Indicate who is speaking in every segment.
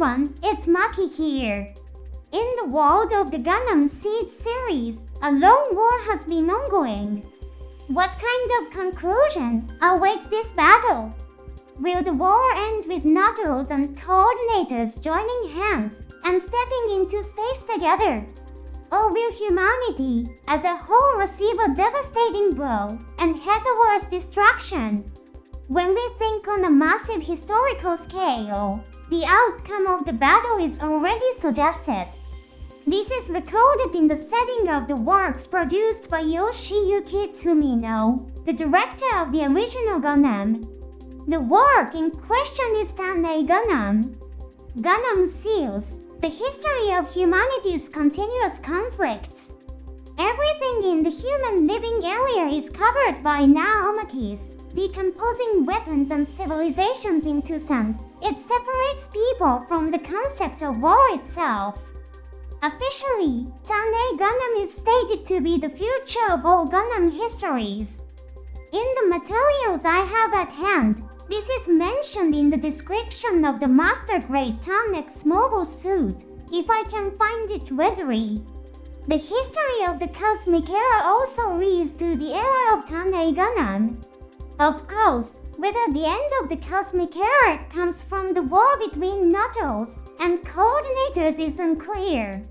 Speaker 1: everyone, it's Maki here. In the world of the Gundam Seed series, a long war has been ongoing. What kind of conclusion awaits this battle? Will the war end with Knuckles and coordinators joining hands and stepping into space together? Or will humanity as a whole receive a devastating blow and head towards destruction? When we think on a massive historical scale, the outcome of the battle is already suggested. This is recorded in the setting of the works produced by Yoshiyuki Tsumino, the director of the original Gundam. The work in question is Tanei Gundam. Gundam Seals, the history of humanity's continuous conflicts. Everything in the human living area is covered by Naomakis, decomposing weapons and civilizations into sand. It separates people from the concept of war itself. Officially, Tanei Gundam is stated to be the future of all Gundam histories. In the materials I have at hand, this is mentioned in the description of the Master Grade Tanek's mobile suit, if I can find it readily. The history of the Cosmic Era also leads to the era of Tanei Gundam. Of course, whether the end of the Cosmic Era comes from the war between Knuckles and coordinators is unclear.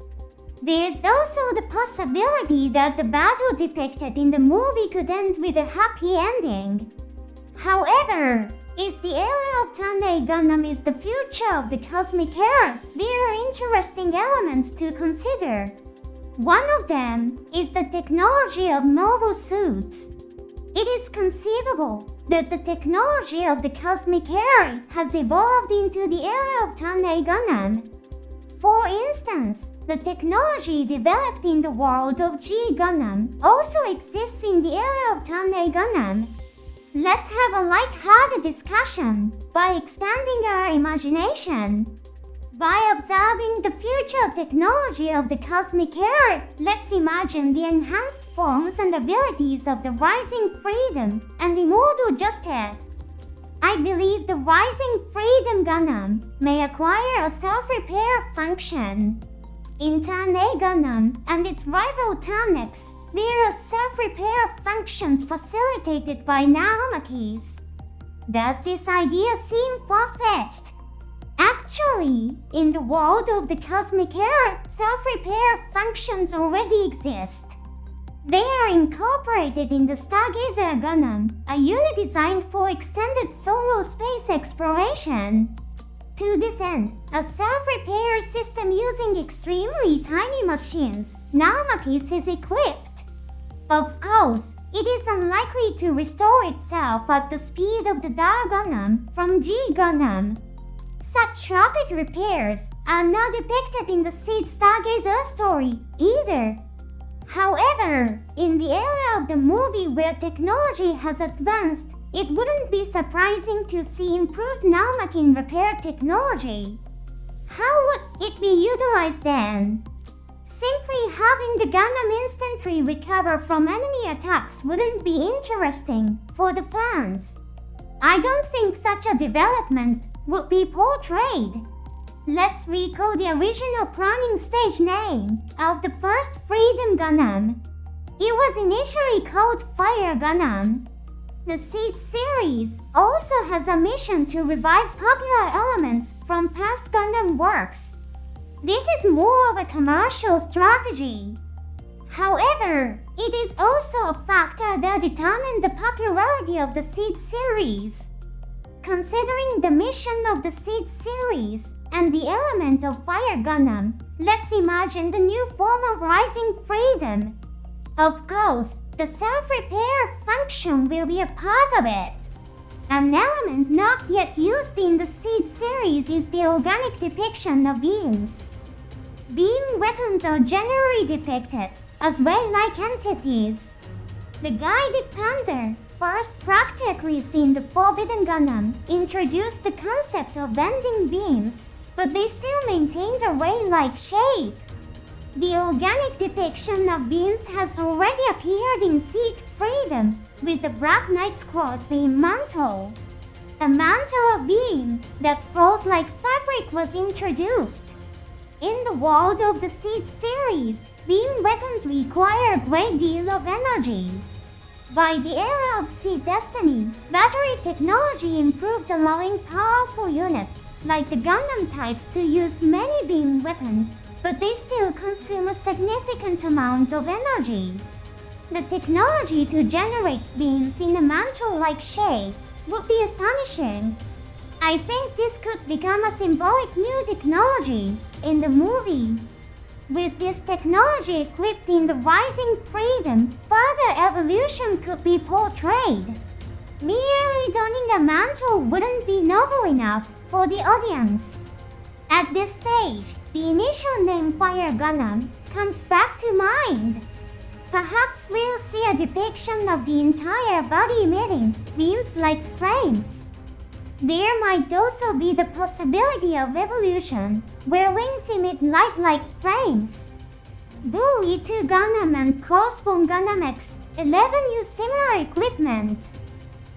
Speaker 1: There is also the possibility that the battle depicted in the movie could end with a happy ending. However, if the era of Tanei Gundam is the future of the Cosmic Era, there are interesting elements to consider. One of them is the technology of mobile suits. It is conceivable that the technology of the Cosmic Era has evolved into the era of Tanei Gundam. For instance, the technology developed in the world of G-Gundam also exists in the era of Tanei Gundam. Let's have a light-hearted discussion by expanding our imagination. By observing the future technology of the Cosmic Era, let's imagine the enhanced forms and abilities of the Rising Freedom and Immortal Justice. I believe the Rising Freedom Gundam may acquire a self-repair function. In Tanei Gundam and its rival Taneks, there are self-repair functions facilitated by Naomakis. Does this idea seem far-fetched? Actually, in the world of the Cosmic Era, self-repair functions already exist. They are incorporated in the Stargazer Gundam, a unit designed for extended solo space exploration. To this end, a self-repair system using extremely tiny machines, Naomakis is equipped. Of course, it is unlikely to restore itself at the speed of the Dar Gundam from G-Gundam. Such rapid repairs are not depicted in the Seed Stargazer story either. However, in the era of the movie where technology has advanced, it wouldn't be surprising to see improved Naomakin repair technology. How would it be utilized then? Simply having the Gundam instantly recover from enemy attacks wouldn't be interesting for the fans. I don't think such a development would be portrayed. Let's recall the original planning stage name of the first Freedom Gundam. It was initially called Fire Gundam. The Seed series also has a mission to revive popular elements from past Gundam works. This is more of a commercial strategy. However, it is also a factor that determined the popularity of the Seed series. Considering the mission of the Seed series and the element of Fire Gundam, let's imagine the new form of Rising Freedom. Of course, the self-repair function will be a part of it. An element not yet used in the Seed series is the organic depiction of beams. Beam weapons are generally depicted as ray-like entities. The Guided Panzer, first practiced in the Forbidden Gundam, introduced the concept of bending beams, but they still maintained a ray-like shape. The organic depiction of beams has already appeared in Seed Freedom, with the Black Knight's Cross beam mantle. A mantle of beam that flows like fabric was introduced. In the world of the Seed series, beam weapons require a great deal of energy. By the era of Seed Destiny, battery technology improved, allowing powerful units like the Gundam types to use many beam weapons, but they still consume a significant amount of energy. The technology to generate beams in a mantle-like shape would be astonishing. I think this could become a symbolic new technology in the movie. With this technology equipped in the Rising Freedom, further evolution could be portrayed. Merely donning a mantle wouldn't be novel enough for the audience. At this stage, the initial name Fire Gundam comes back to mind. Perhaps we'll see a depiction of the entire body emitting beams like flames. There might also be the possibility of evolution, where wings emit light like flames. Bully 2 Gundam and Crossbone Gundam X-11 use similar equipment.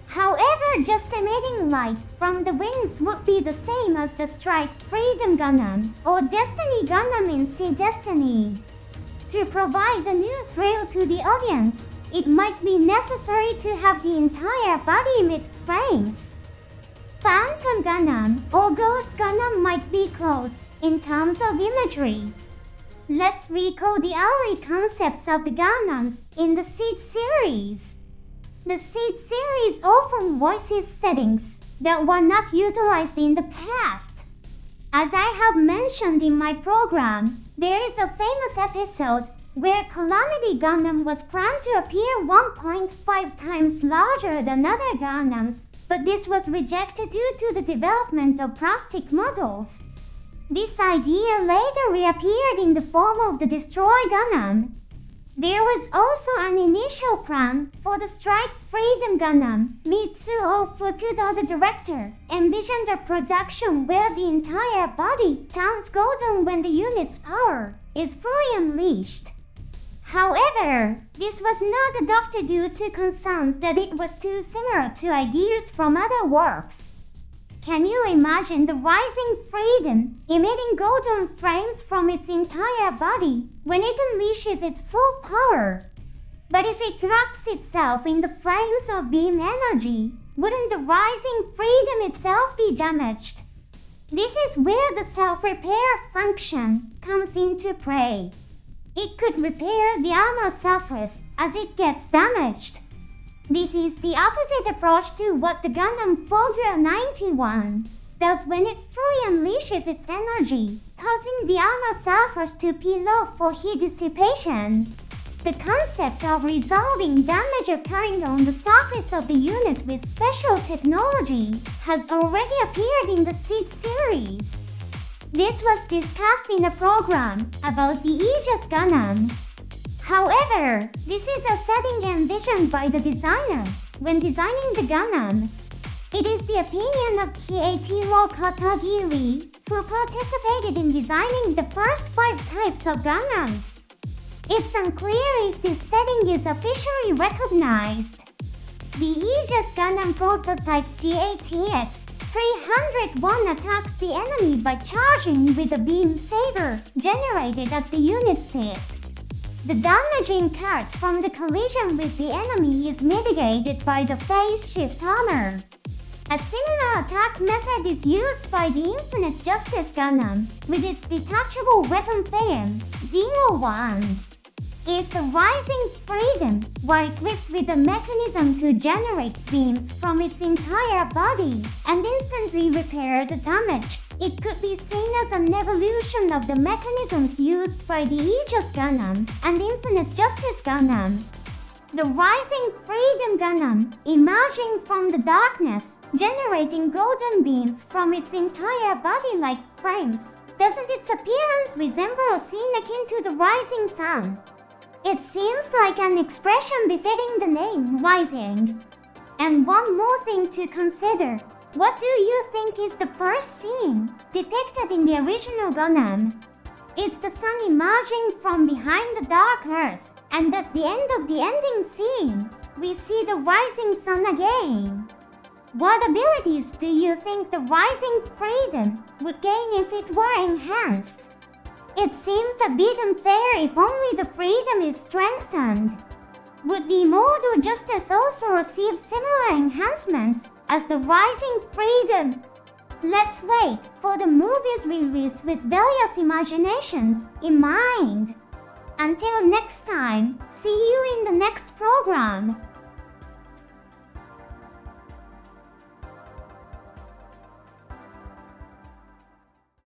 Speaker 1: However, just emitting light from the wings would be the same as the Strike Freedom Gundam or Destiny Gundam in Seed Destiny. To provide a new thrill to the audience, it might be necessary to have the entire body emit flames. Phantom Gundam or Ghost Gundam might be close in terms of imagery. Let's recall the early concepts of the Gundams in the Seed series. The Seed series often voices settings that were not utilized in the past. As I have mentioned in my program, there is a famous episode where Calamity Gundam was planned to appear 1.5 times larger than other Gundams, but this was rejected due to the development of plastic models. This idea later reappeared in the form of the Destroy Gundam. There was also an initial plan for the Strike Freedom Gundam. Mitsuo Fukuda, the director, envisioned a production where the entire body turns golden when the unit's power is fully unleashed. However, this was not adopted due to concerns that it was too similar to ideas from other works. Can you imagine the Rising Freedom emitting golden flames from its entire body when it unleashes its full power? But if it wraps itself in the flames of beam energy, wouldn't the Rising Freedom itself be damaged? This is where the self-repair function comes into play. It could repair the armor surface as it gets damaged. This is the opposite approach to what the Gundam Fogger 91 does when it fully unleashes its energy, causing the armor surface to peel off for heat dissipation. The concept of resolving damage occurring on the surface of the unit with special technology has already appeared in the Seed series. This was discussed in a program about the Aegis Gundam. However, this is a setting envisioned by the designer when designing the Gundam. It is the opinion of Keiichiro Katagiri, who participated in designing the first 5 types of Gundams. It's unclear if this setting is officially recognized. The Aegis Gundam prototype GATX 301 attacks the enemy by charging with a beam saber generated at the unit's tip. The damage incurred from the collision with the enemy is mitigated by the phase shift armor. A similar attack method is used by the Infinite Justice Gundam with its detachable weapon frame 01. If the Rising Freedom were equipped with a mechanism to generate beams from its entire body and instantly repair the damage, it could be seen as an evolution of the mechanisms used by the Aegis Gundam and Infinite Justice Gundam. The Rising Freedom Gundam, emerging from the darkness, generating golden beams from its entire body like flames. Doesn't its appearance resemble a scene akin to the rising sun? It seems like an expression befitting the name Rising. And one more thing to consider. What do you think is the first scene depicted in the original Gundam? It's the sun emerging from behind the dark earth, and at the end of the ending scene, we see the rising sun again. What abilities do you think the Rising Freedom would gain if it were enhanced? It seems a bit unfair if only the freedom is strengthened. Would the mode or justice also receive similar enhancements as the Rising Freedom? Let's wait for the movie's release with various imaginations in mind. Until next time, see you in the next program.